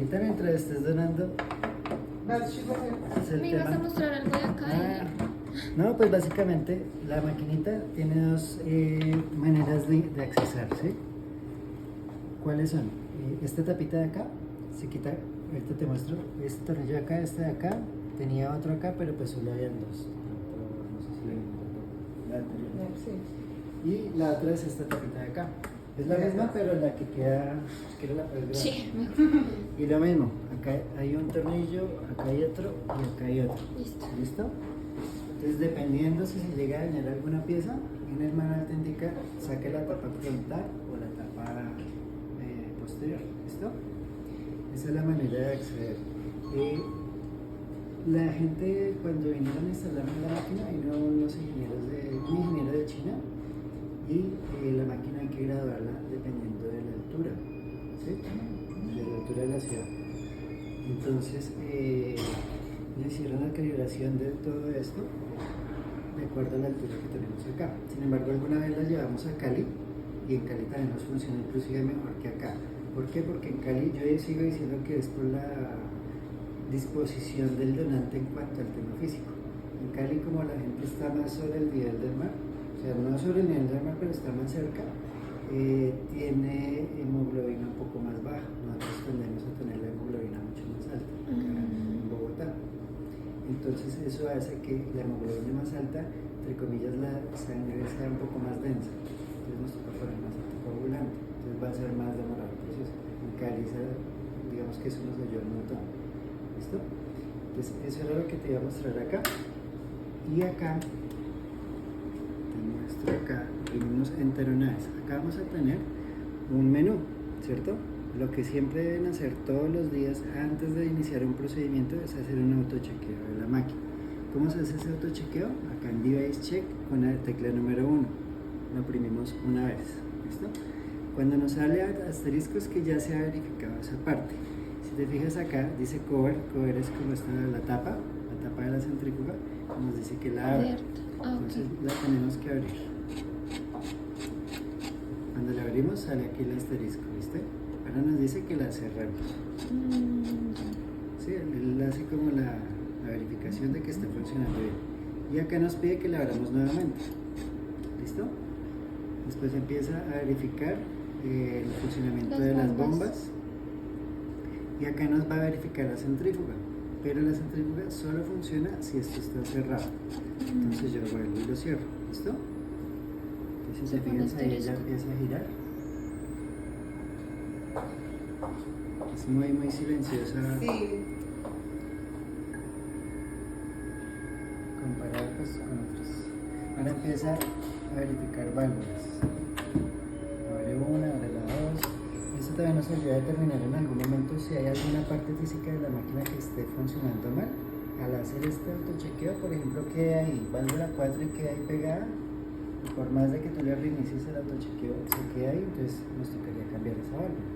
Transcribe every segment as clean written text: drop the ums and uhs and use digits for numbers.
ahorita mientras estés donando, es el Me ibas a tema. mostrar algo de acá. No, pues básicamente la maquinita tiene dos maneras de accesar, ¿sí? ¿Cuáles son? Esta tapita de acá se quita, ahorita te muestro, este tornillo de acá, este de acá, tenía otro acá, pero pues solo habían dos. No sé si le la anterior. Y la otra es esta tapita de acá. Es la misma, pero la que queda, que era la más grande. Sí. Y lo mismo, acá hay un tornillo, acá hay otro y acá hay otro. Listo. ¿Listo? Entonces, dependiendo si se llega a dañar alguna pieza, en el manual te indica saque la tapa frontal o la tapa posterior. ¿Listo? Esa es la manera de acceder. La gente, cuando vinieron a instalar la máquina, vinieron los ingenieros un ingeniero de China, y la máquina hay que graduarla dependiendo de la altura, ¿sí? De la altura de la ciudad. Entonces, le hicieron la calibración de todo esto de acuerdo a la altura que tenemos acá. Sin embargo, alguna vez la llevamos a Cali y en Cali también nos funciona inclusive mejor que acá. ¿Por qué? Porque en Cali yo sigo diciendo que es por la disposición del donante en cuanto al tema físico. En Cali, como la gente está más sobre el nivel del mar, o sea, no sobre el nivel del mar, pero está más cerca, tiene hemoglobina un poco más baja. Nosotros tendemos a tener la hemoglobina mucho más alta acá en Bogotá. Entonces eso hace que la hemoglobina más alta, entre comillas, la sangre sea un poco más densa. Entonces nos toca poner más anticoagulante. Entonces va a ser más demorado el proceso. En Cali, digamos que eso nos ayuda un montón. ¿Listo? Entonces eso era lo que te iba a mostrar acá. Y acá, te muestro acá, imprimimos Enter una vez. Acá vamos a tener un menú, ¿cierto? Lo que siempre deben hacer todos los días antes de iniciar un procedimiento es hacer un autochequeo de la máquina. ¿Cómo se hace ese autochequeo? Acá en Device Check con la tecla número 1. Lo oprimimos una vez. ¿Listo? Cuando nos sale asteriscos que ya se ha verificado esa parte. Si te fijas acá, dice cover. Cover es como está la tapa de la centrífuga. Nos dice que la abra. Entonces la tenemos que abrir. Cuando la abrimos sale aquí el asterisco, ¿viste? Ahora nos dice que la cerremos. Sí, él hace como la verificación de que está funcionando bien. Y acá nos pide que la abramos nuevamente. ¿Listo? Después empieza a verificar el funcionamiento de las bombas. Y acá nos va a verificar la centrífuga. Pero la centrífuga solo funciona si esto está cerrado. Entonces yo vuelvo y lo cierro. ¿Listo? Entonces si te fijas ahí ella empieza a girar. Es muy silenciosa. Sí. Comparado pues con otros. Ahora empieza a verificar válvulas. Abre una, abre la dos. Esto también nos ayuda a determinar en algún momento si hay alguna parte física de la máquina que esté funcionando mal. Al hacer este autochequeo, por ejemplo, queda ahí válvula 4 y queda ahí pegada, y por más de que tú le reinicies el autochequeo, se queda ahí, entonces nos tocaría cambiar esa válvula.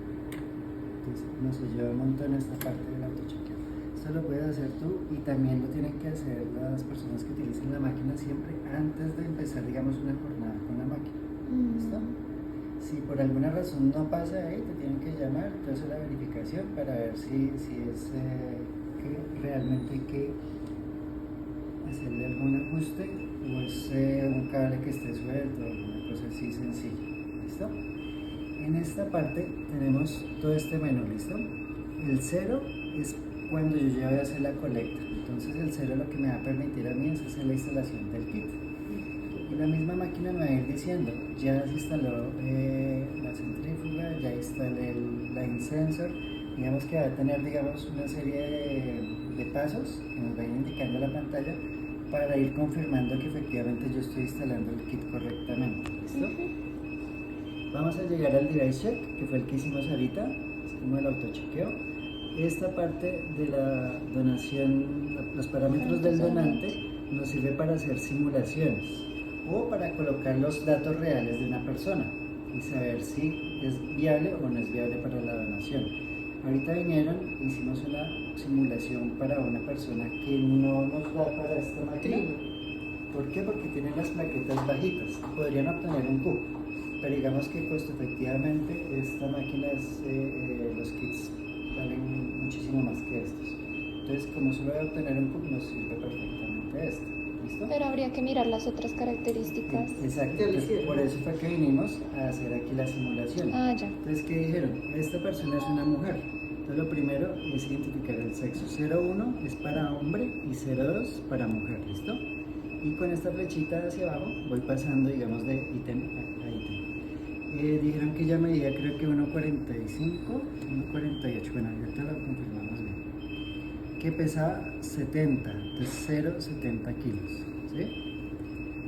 Entonces nos ayuda un montón esta parte del autochequeo. Esto lo puedes hacer tú y también lo tienen que hacer las personas que utilicen la máquina siempre antes de empezar, digamos, una jornada con la máquina. ¿Listo? Si por alguna razón no pasa ahí, te tienen que llamar, entonces la verificación para ver si es que realmente hay que hacerle algún ajuste o es un cable que esté suelto o alguna cosa así sencilla. ¿Listo? En esta parte tenemos todo este menú, ¿listo? El 0 es cuando yo ya voy a hacer la colecta. Entonces el 0 lo que me va a permitir a mí es hacer la instalación del kit. Y la misma máquina me va a ir diciendo, ya se instaló la centrífuga, ya instalé el line sensor. Digamos que va a tener, digamos, una serie de pasos que nos va a ir indicando la pantalla para ir confirmando que efectivamente yo estoy instalando el kit correctamente. ¿Listo? Vamos a llegar al device check, que fue el que hicimos ahorita, es como el autochequeo. Esta parte de la donación, los parámetros del donante, nos sirve para hacer simulaciones o para colocar los datos reales de una persona y saber si es viable o no es viable para la donación. Ahorita vinieron, hicimos una simulación para una persona que no nos da para esta máquina. ¿Por qué? Porque tienen las plaquetas bajitas, podrían obtener un cubo, pero digamos que pues efectivamente esta máquina es, los kits valen muchísimo más que estos. Entonces, como solo voy a obtener un cup, nos sirve perfectamente este. ¿Listo? Pero habría que mirar las otras características. Exacto, entonces, por eso fue que vinimos a hacer aquí la simulación. Ah, ya. Entonces, ¿qué dijeron? Esta persona es una mujer. Entonces, lo primero es identificar el sexo. 01 es para hombre y 02 para mujer, ¿listo? Y con esta flechita hacia abajo voy pasando, digamos, de ítem a ítem. Dijeron que ella medía creo que 1,45, 1,48, bueno, ahorita lo confirmamos bien. Que pesaba 70, entonces 0,70 kilos, ¿sí?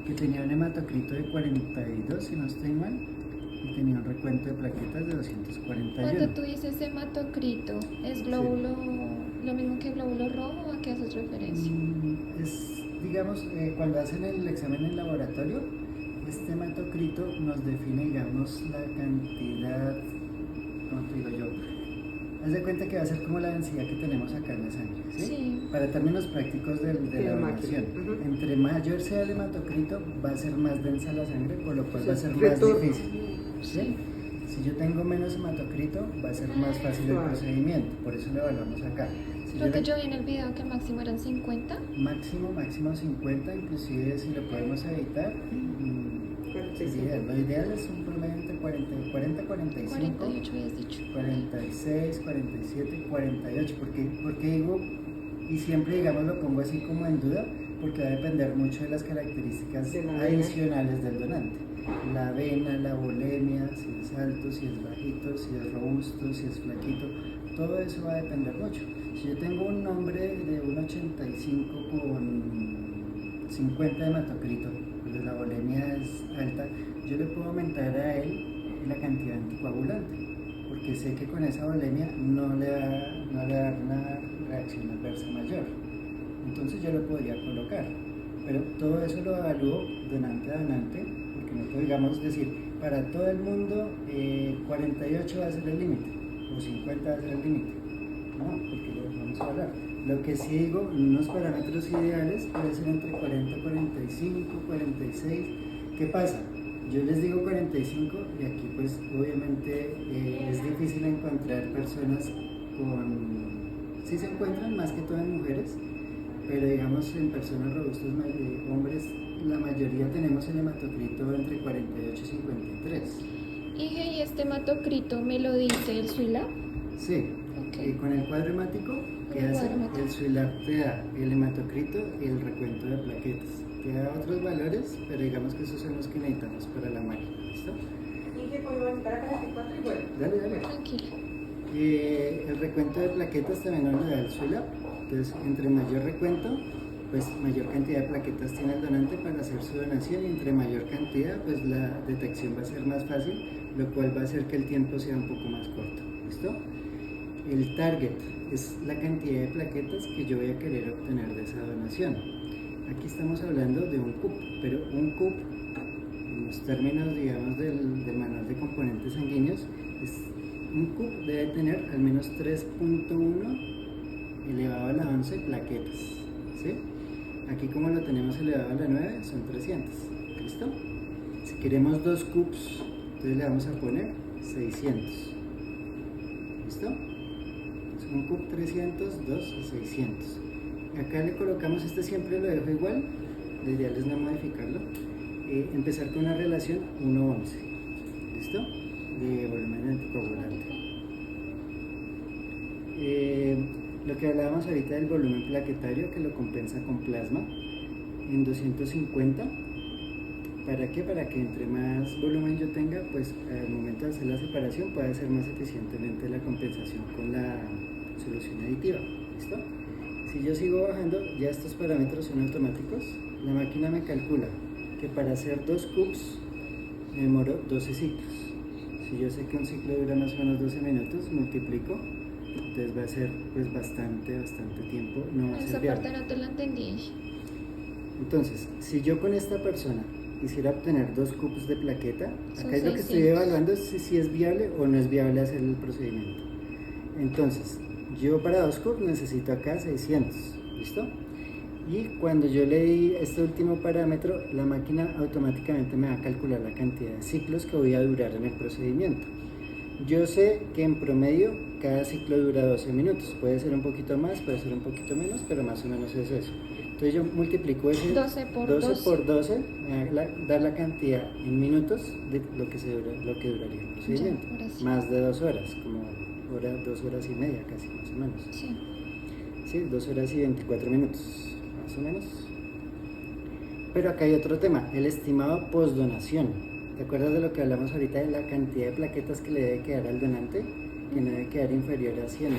Que tenía un hematocrito de 42, si no estoy mal, y tenía un recuento de plaquetas de 241. Cuando tú dices hematocrito, ¿es glóbulo, lo mismo que glóbulo rojo o a qué haces referencia? Es, digamos, cuando hacen el examen en laboratorio, este hematocrito nos define, digamos, la cantidad, ¿cómo te digo yo? Haz de cuenta que va a ser como la densidad que tenemos acá en la sangre, ¿sí? Sí. Para términos prácticos de la evaluación. Entre mayor sea el hematocrito, va a ser más densa la sangre, por lo cual va a ser más difícil, ¿sí? Si yo tengo menos hematocrito, va a ser más fácil el procedimiento, por eso lo evaluamos acá. Si Creo que yo vi en el video que el máximo eran 50. máximo 50, inclusive si lo podemos evitar, lo ideal es un promedio entre 40 45, 48 habías dicho. 46, 47, 48, porque digo, y siempre digamos lo pongo así como en duda, porque va a depender mucho de las características adicionales del donante. La vena, la volemia, si es alto, si es bajito, si es robusto, si es flaquito, todo eso va a depender mucho. Si yo tengo un hombre de 1,85 con 50 de hematocrito, pues la volemia es alta, yo le puedo aumentar a él la cantidad de anticoagulante, porque sé que con esa volemia no le va a dar una reacción adversa mayor. Entonces yo lo podría colocar, pero todo eso lo evalúo donante a donante, porque no puedo, digamos, decir, para todo el mundo 48 va a ser el límite, o 50 va a ser el límite. No, porque lo vamos a hablar. Lo que sí digo, unos parámetros ideales puede ser entre 40, 45, 46. ¿Qué pasa? Yo les digo 45 y aquí pues obviamente es difícil encontrar personas con... Sí se encuentran más que todo en mujeres, pero digamos en personas robustas, hombres, la mayoría tenemos el hematocrito entre 48 y 53. ¿Y este hematocrito me lo dice el SWILAB? Sí. Okay. Con el cuadro hemático que hace, el SWILAB te da el hematocrito y el recuento de plaquetas. Te da otros valores, pero digamos que esos son los que necesitamos para la máquina. ¿Listo? ¿Y qué podemos esperar para que 4 y bueno? Dale. Tranquilo. El recuento de plaquetas también nos lo da el SWILAB. Entonces, entre mayor recuento, pues mayor cantidad de plaquetas tiene el donante para hacer su donación, y entre mayor cantidad, pues la detección va a ser más fácil, lo cual va a hacer que el tiempo sea un poco más corto. ¿Listo? El target es la cantidad de plaquetas que yo voy a querer obtener de esa donación. Aquí estamos hablando de un CUP, pero un CUP, en los términos, digamos, del manual de componentes sanguíneos, un CUP debe tener al menos 3.1 elevado a la 11 plaquetas, ¿sí? Aquí como lo tenemos elevado a la 9, son 300, ¿listo? Si queremos 2 CUPs, entonces le vamos a poner 600, ¿listo? Un CUP 300, 2 o 600. Acá le colocamos, siempre lo dejo igual, lo ideal es no modificarlo. Empezar con una relación 1:11, ¿listo? De volumen anticoagulante. Lo que hablábamos ahorita del volumen plaquetario, que lo compensa con plasma en 250. ¿Para qué? Para que entre más volumen yo tenga, pues al momento de hacer la separación pueda hacer más eficientemente la compensación con la solución aditiva. ¿Listo? Si yo sigo bajando, ya estos parámetros son automáticos. La máquina me calcula que para hacer 2 CUPs me demoro 12 ciclos. Si yo sé que un ciclo dura más o menos 12 minutos, multiplico, entonces va a ser pues bastante tiempo, no va a ser Esa viable. parte no te la entendí. Entonces, si yo con esta persona quisiera obtener 2 CUPs de plaqueta, Son acá es lo que estoy 600. evaluando, si es viable o no es viable hacer el procedimiento. Entonces, yo para 2 CUPs necesito acá 600, ¿listo? Y cuando yo le di este último parámetro, la máquina automáticamente me va a calcular la cantidad de ciclos que voy a durar en el procedimiento. Yo sé que en promedio cada ciclo dura 12 minutos. Puede ser un poquito más, puede ser un poquito menos, pero más o menos es eso. Entonces yo multiplico ese 12 por 12 por 12, me va a dar la cantidad en minutos de lo que duraría el procedimiento. ahora sí. Más de 2 horas, como 2 horas y media casi, más o menos. Sí. Sí, 2 horas y 24 minutos, más o menos. Pero acá hay otro tema, el estimado postdonación. ¿Te acuerdas de lo que hablamos ahorita de la cantidad de plaquetas que le debe quedar al donante? Que no debe quedar inferior a 100.000.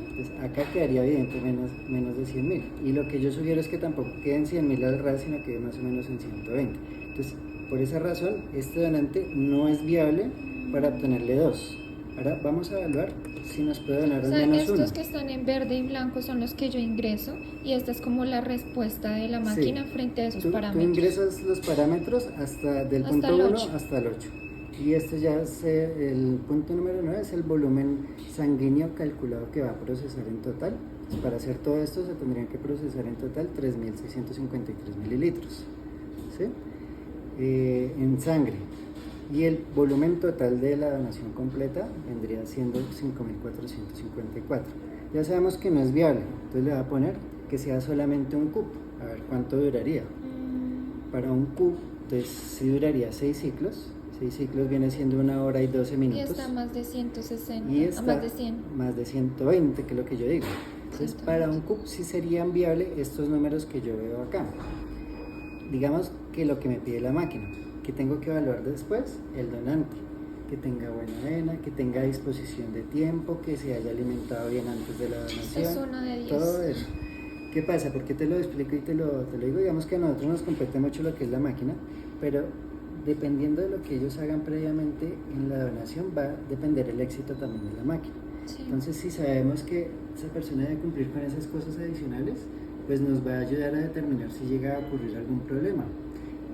Entonces acá quedaría evidentemente menos de 100.000. Y lo que yo sugiero es que tampoco queden 100.000 al ras, sino que más o menos en 120. Entonces, por esa razón, este donante no es viable para obtenerle 2. Ahora vamos a evaluar si nos puede donar O al sea, menos estos 1. que están en verde y blanco son los que yo ingreso y esta es como la respuesta de la máquina frente a esos Tú parámetros. ingresas los parámetros del Hasta punto el 1 8. hasta el 8. Y este ya es el punto número 9, es el volumen sanguíneo calculado que va a procesar en total. Pues para hacer todo esto se tendrían que procesar en total 3.653 mililitros, ¿sí? En sangre. Y el volumen total de la donación completa vendría siendo 5.454. Ya sabemos que no es viable, entonces le va a poner que sea solamente un CUP. A ver cuánto duraría. Para un CUP, entonces sí duraría 6 ciclos. 6 ciclos viene siendo 1 hora y 12 minutos. Y está más de 160, Y está más de 100. más de 120, que es lo que yo digo. Entonces, 120. para un CUP sí serían viables estos números que yo veo acá. Digamos que lo que me pide la máquina, que tengo que evaluar después, el donante, que tenga buena vena, que tenga disposición de tiempo, que se haya alimentado bien antes de la donación. Es 1 de 10. Todo eso. ¿Qué pasa? ¿Por qué te lo explico y te lo digo? Digamos que a nosotros nos compete mucho lo que es la máquina, pero dependiendo de lo que ellos hagan previamente en la donación va a depender el éxito también de la máquina. Sí. Entonces, si sabemos que esa persona debe cumplir con esas cosas adicionales, pues nos va a ayudar a determinar si llega a ocurrir algún problema.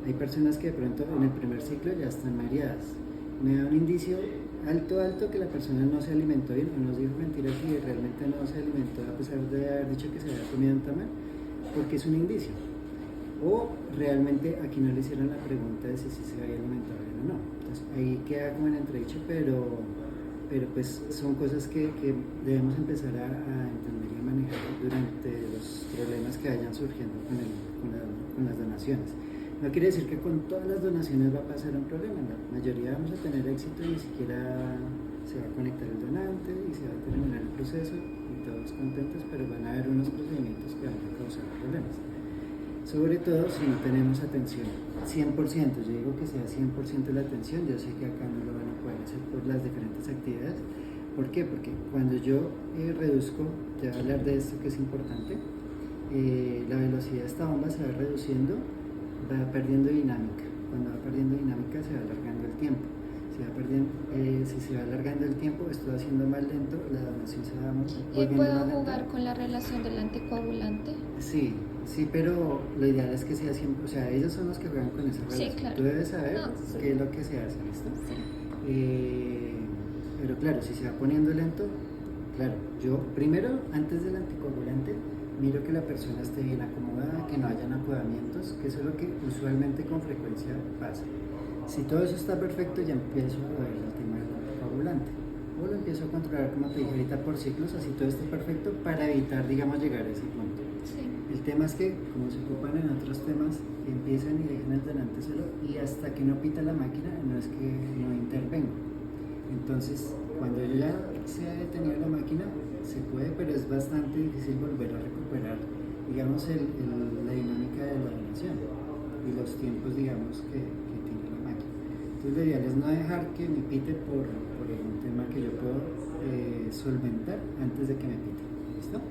Hay personas que de pronto en el primer ciclo ya están mareadas. Me da un indicio alto que la persona no se alimentó bien, o nos dijo mentiras y realmente no se alimentó a pesar de haber dicho que se había comido un tamal, porque es un indicio. O realmente aquí no le hicieron la pregunta de si se había alimentado bien o no. Entonces ahí queda como en entredicho, pero pues son cosas que debemos empezar a entender y a manejar durante los problemas que vayan surgiendo con las donaciones. No quiere decir que con todas las donaciones va a pasar un problema, la mayoría vamos a tener éxito y ni siquiera se va a conectar el donante y se va a terminar el proceso y todos contentos, pero van a haber unos procedimientos que van a causar problemas. Sobre todo si no tenemos atención 100%, yo digo que sea 100% la atención, yo sé que acá no lo van a poder hacer por las diferentes actividades. ¿Por qué? Porque cuando yo reduzco, te voy a hablar de esto que es importante, la velocidad de esta bomba se va reduciendo, va perdiendo dinámica. Cuando va perdiendo dinámica se va alargando el tiempo. Si se va alargando el tiempo, esto va siendo más lento, la donación se va ¿Y volviendo puedo más lenta. jugar con la relación del anticoagulante? Sí, pero lo ideal es que sea siempre, o sea, ellos son los que juegan con esa relación. Sí, claro. Tú debes saber Sí. qué es lo que se hace, ¿listo? Sí. Pero claro, si se va poniendo lento, claro, yo primero, antes del anticoagulante, miro que la persona esté bien acomodada, que no hayan apodamientos, que eso es lo que usualmente con frecuencia pasa. Si todo eso está perfecto, ya empiezo a ver el tema del anticoagulante. O lo empiezo a controlar, como te dije ahorita, por ciclos, así todo esté perfecto, para evitar, digamos, llegar a ese punto. Sí. El tema es que, como se ocupan en otros temas, empiezan y dejan el donante solo y hasta que no pita la máquina, no es que no intervengo. Entonces, cuando yo ya se ha detenido la máquina, se puede, pero es bastante difícil volver a recuperar, digamos, la dinámica de la donación y los tiempos, digamos, que tiene la máquina. Entonces, lo ideal es no dejar que me pite por un tema que yo puedo solventar antes de que me pite. ¿Listo?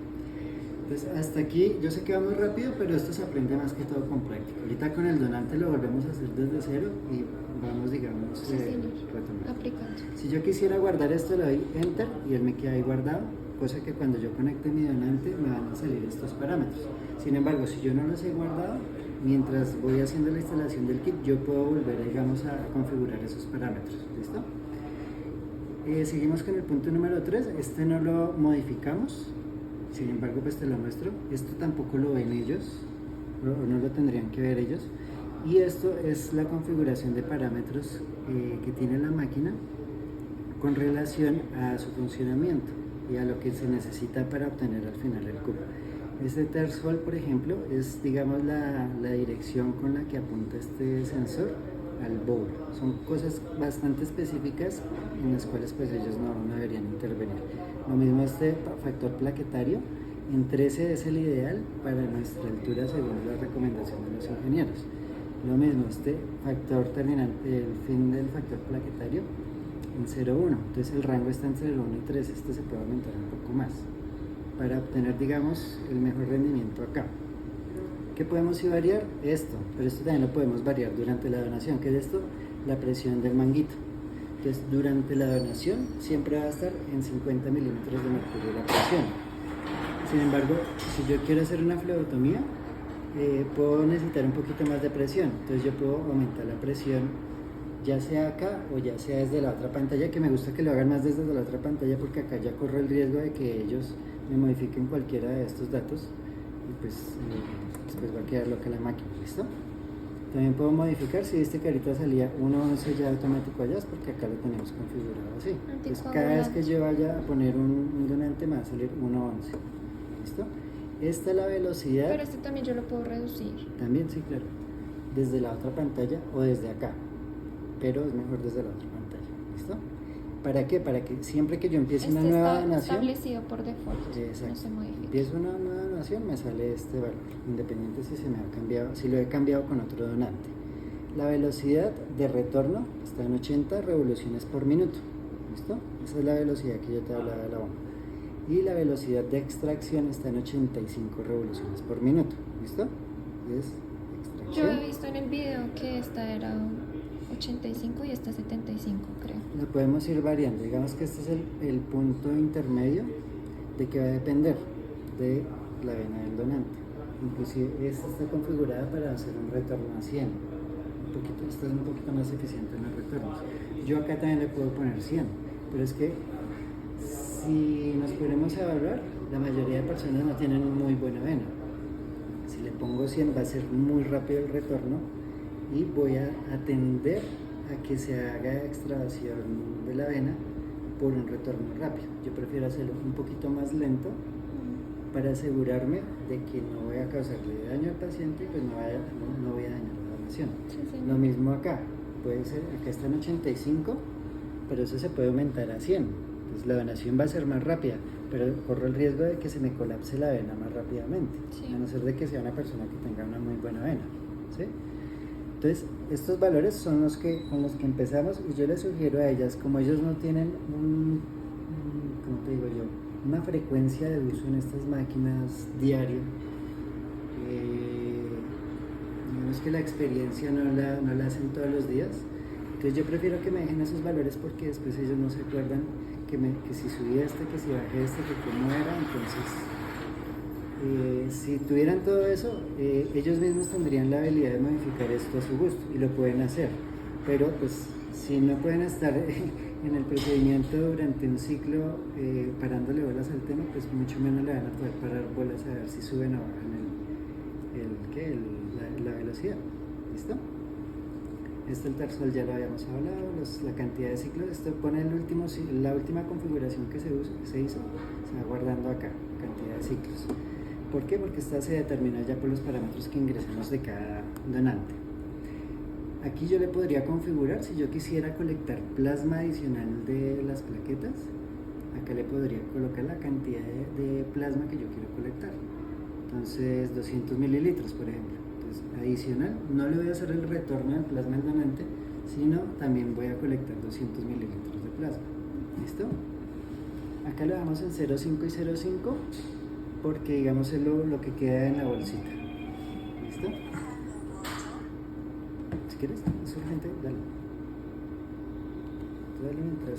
Entonces, hasta aquí, yo sé que va muy rápido, pero esto se aprende más que todo con práctica. Ahorita con el donante lo volvemos a hacer desde cero y vamos, digamos, Sí, señor. retomando. Aplicando. Si yo quisiera guardar esto, le doy Enter y él me queda ahí guardado, cosa que cuando yo conecte mi donante me van a salir estos parámetros. Sin embargo, si yo no los he guardado, mientras voy haciendo la instalación del kit, yo puedo volver, digamos, a configurar esos parámetros. ¿Listo? Seguimos con el punto número 3. Este no lo modificamos. Sin embargo, pues te lo muestro. Esto tampoco lo ven ellos, o no lo tendrían que ver ellos. Y esto es la configuración de parámetros que tiene la máquina con relación a su funcionamiento y a lo que se necesita para obtener al final el cubo. Este threshold, por ejemplo, es, digamos, la dirección con la que apunta este sensor al bowl. Son cosas bastante específicas en las cuales pues ellos no deberían intervenir. Lo mismo este factor plaquetario, en 13 es el ideal para nuestra altura según la recomendación de los ingenieros. Lo mismo este factor terminante, el fin del factor plaquetario, en 0,1. Entonces el rango está entre 0,1 y 3, este se puede aumentar un poco más para obtener, digamos, el mejor rendimiento acá. ¿Qué podemos variar? Esto, pero esto también lo podemos variar durante la donación, que es esto, la presión del manguito. Entonces, durante la donación siempre va a estar en 50 milímetros de mercurio la presión. Sin embargo, si yo quiero hacer una flebotomía, puedo necesitar un poquito más de presión. Entonces yo puedo aumentar la presión, ya sea acá o ya sea desde la otra pantalla, que me gusta que lo hagan más desde la otra pantalla porque acá ya corro el riesgo de que ellos me modifiquen cualquiera de estos datos y pues después va a quedar loca la máquina, ¿listo? También puedo modificar, si viste que ahorita salía 1.11 ya automático allá, es porque acá lo tenemos configurado así. Entonces cada vez que yo vaya a poner un donante me va a salir 1.11, ¿listo? Esta es la velocidad. Pero este también yo lo puedo reducir. También, sí, claro. Desde la otra pantalla o desde acá, pero es mejor desde la otra pantalla, ¿listo? ¿Para qué? Para que siempre que yo empiece una nueva está donación, establecido por default, exacto, no se modifica. empiezo una nueva donación, me sale este valor, independiente si se me ha cambiado, si lo he cambiado con otro donante. La velocidad de retorno está en 80 revoluciones por minuto, ¿listo? Esa es la velocidad que yo te hablaba de la bomba. Y la velocidad de extracción está en 85 revoluciones por minuto, ¿listo? Es extracción. Yo he visto en el video que esta era 85 y esta 75, creo. La podemos ir variando, digamos que este es el punto intermedio de que va a depender de la vena del donante. Inclusive esta está configurada para hacer un retorno a 100. Esta es un poquito más eficiente en los retornos. Yo acá también le puedo poner 100, pero es que si nos ponemos a evaluar, la mayoría de personas no tienen muy buena vena. Si le pongo 100 va a ser muy rápido el retorno y voy a atender a que se haga extravasación de la vena por un retorno rápido. Yo prefiero hacerlo un poquito más lento para asegurarme de que no voy a causarle daño al paciente y pues no voy a dañar la donación. Sí. Lo mismo acá, puede ser, acá está en 85, pero eso se puede aumentar a 100. Entonces la donación va a ser más rápida, pero corro el riesgo de que se me colapse la vena más rápidamente, Sí. a no ser de que sea una persona que tenga una muy buena vena, ¿sí? Entonces, estos valores son los que, con los que empezamos y yo les sugiero a ellas, como ellos no tienen ¿cómo te digo yo? Una frecuencia de uso en estas máquinas diario, digamos que la experiencia no la hacen todos los días, entonces yo prefiero que me dejen esos valores porque después ellos no se acuerdan que si subí que si bajé que cómo era, entonces si tuvieran todo eso, ellos mismos tendrían la habilidad de modificar esto a su gusto y lo pueden hacer, pero pues si no pueden estar en el procedimiento durante un ciclo parándole bolas al tema, pues mucho menos le van a poder parar bolas a ver si suben o bajan la velocidad. ¿Listo? El threshold ya lo habíamos hablado, la cantidad de ciclos. Esto pone la última configuración que se hizo, se va guardando acá, cantidad de ciclos. ¿Por qué? Porque esta se determina ya por los parámetros que ingresamos de cada donante. Aquí yo le podría configurar, si yo quisiera colectar plasma adicional de las plaquetas, acá le podría colocar la cantidad de plasma que yo quiero colectar. Entonces 200 mililitros, por ejemplo. Entonces, adicional, no le voy a hacer el retorno del plasma al donante, sino también voy a colectar 200 mililitros de plasma. ¿Listo? Acá lo damos en 0,5 y 0,5 porque digamos es lo que queda en la bolsita. ¿Listo? Si quieres, es urgente, dale. Dale mientras